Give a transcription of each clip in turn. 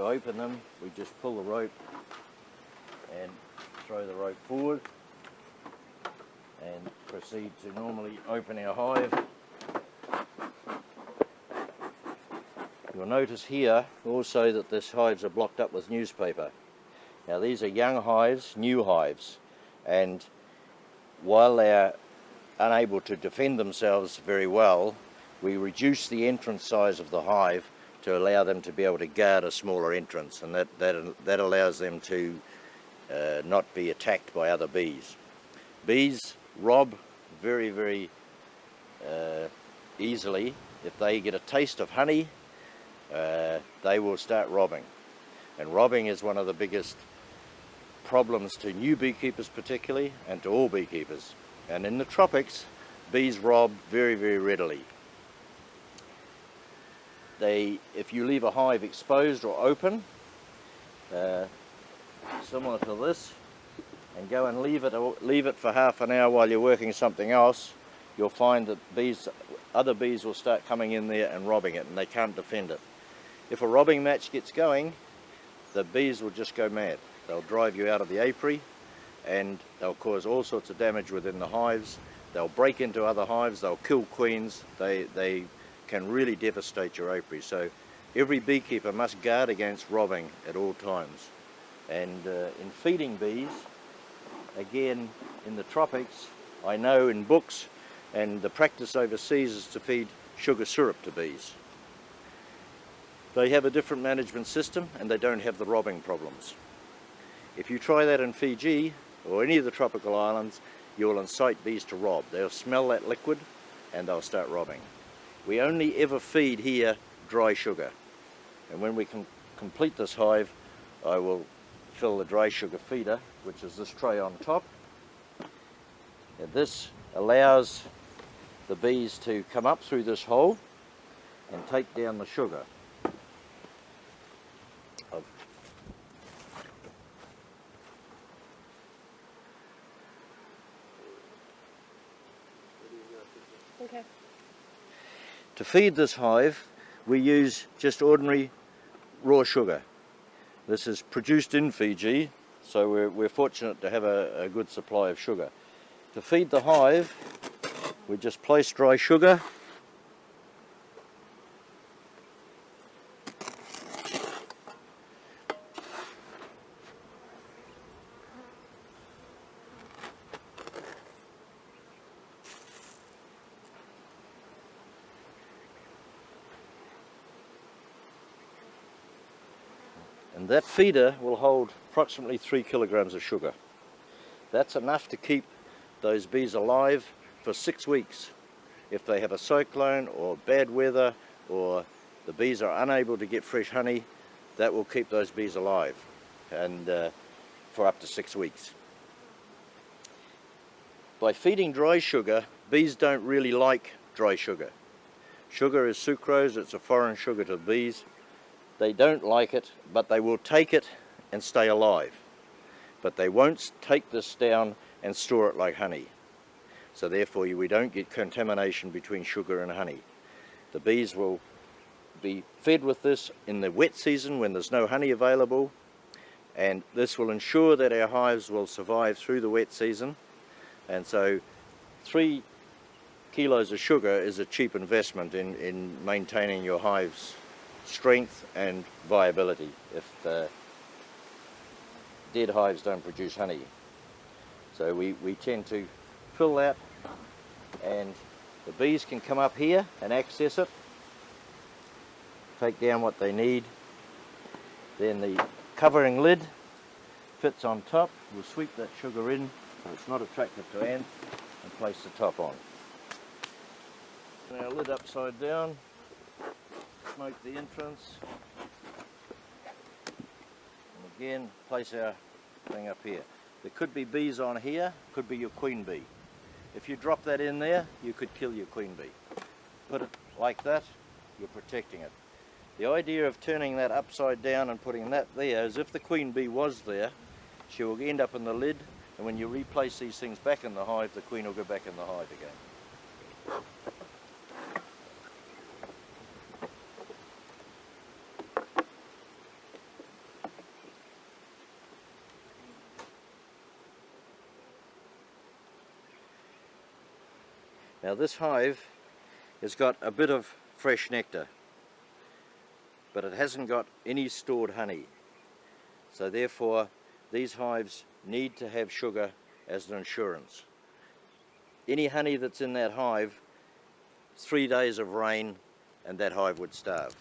to open them, we just pull the rope and throw the rope forward and proceed to normally open our hive. You'll notice here also that this hives are blocked up with newspaper. Now these are young hives, new hives, and while they're unable to defend themselves very well, we reduce the entrance size of the hive to allow them to be able to guard a smaller entrance, and that allows them to not be attacked by other bees. Bees rob very, very easily. If they get a taste of honey, they will start robbing. And robbing is one of the biggest problems to new beekeepers particularly, and to all beekeepers. And in the tropics, bees rob very, very readily. If you leave a hive exposed or open, similar to this, and go and leave it for half an hour while you're working something else, you'll find that other bees will start coming in there and robbing it, and they can't defend it. If a robbing match gets going, the bees will just go mad. They'll drive you out of the apiary, and they'll cause all sorts of damage within the hives. They'll break into other hives, they'll kill queens, they can really devastate your apiary. So every beekeeper must guard against robbing at all times. And in feeding bees, again in the tropics, I know in books and the practice overseas is to feed sugar syrup to bees. They have a different management system and they don't have the robbing problems. If you try that in Fiji or any of the tropical islands, you will incite bees to rob. They'll smell that liquid and they'll start robbing. We only ever feed here dry sugar, and when we can complete this hive, I will fill the dry sugar feeder, which is this tray on top. And this allows the bees to come up through this hole and take down the sugar. Okay. To feed this hive, we use just ordinary raw sugar. This is produced in Fiji, so we're fortunate to have a good supply of sugar. To feed the hive, we just place dry sugar. And that feeder will hold approximately 3 kilograms of sugar. That's enough to keep those bees alive for 6 weeks. If they have a cyclone or bad weather, or the bees are unable to get fresh honey, that will keep those bees alive and for up to 6 weeks. By feeding dry sugar, bees don't really like dry sugar. Sugar is sucrose, it's a foreign sugar to the bees. They don't like it, but they will take it and stay alive. But they won't take this down and store it like honey. So therefore we don't get contamination between sugar and honey. The bees will be fed with this in the wet season when there's no honey available, and this will ensure that our hives will survive through the wet season. And so 3 kilos of sugar is a cheap investment in maintaining your hives' strength and viability if dead hives don't produce honey. So we tend to fill that, and the bees can come up here and access it, take down what they need. Then the covering lid fits on top. We'll sweep that sugar in so it's not attractive to ants, and place the top on. Now lid upside down, smoke the entrance, and again place our thing up here. There could be bees on here, could be your queen bee. If you drop that in there, you could kill your queen bee. Put it like that, you're protecting it. The idea of turning that upside down and putting that there is if the queen bee was there, she will end up in the lid, and when you replace these things back in the hive, the queen will go back in the hive again. Now this hive has got a bit of fresh nectar, but it hasn't got any stored honey. So therefore these hives need to have sugar as an insurance. Any honey that's in that hive, 3 days of rain and that hive would starve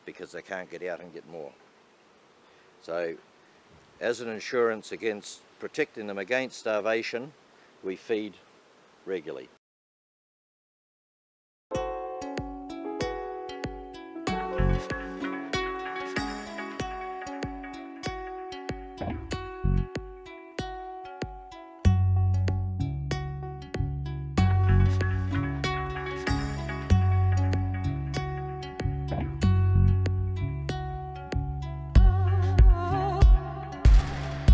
because they can't get out and get more. So as an insurance against protecting them against starvation, we feed regularly.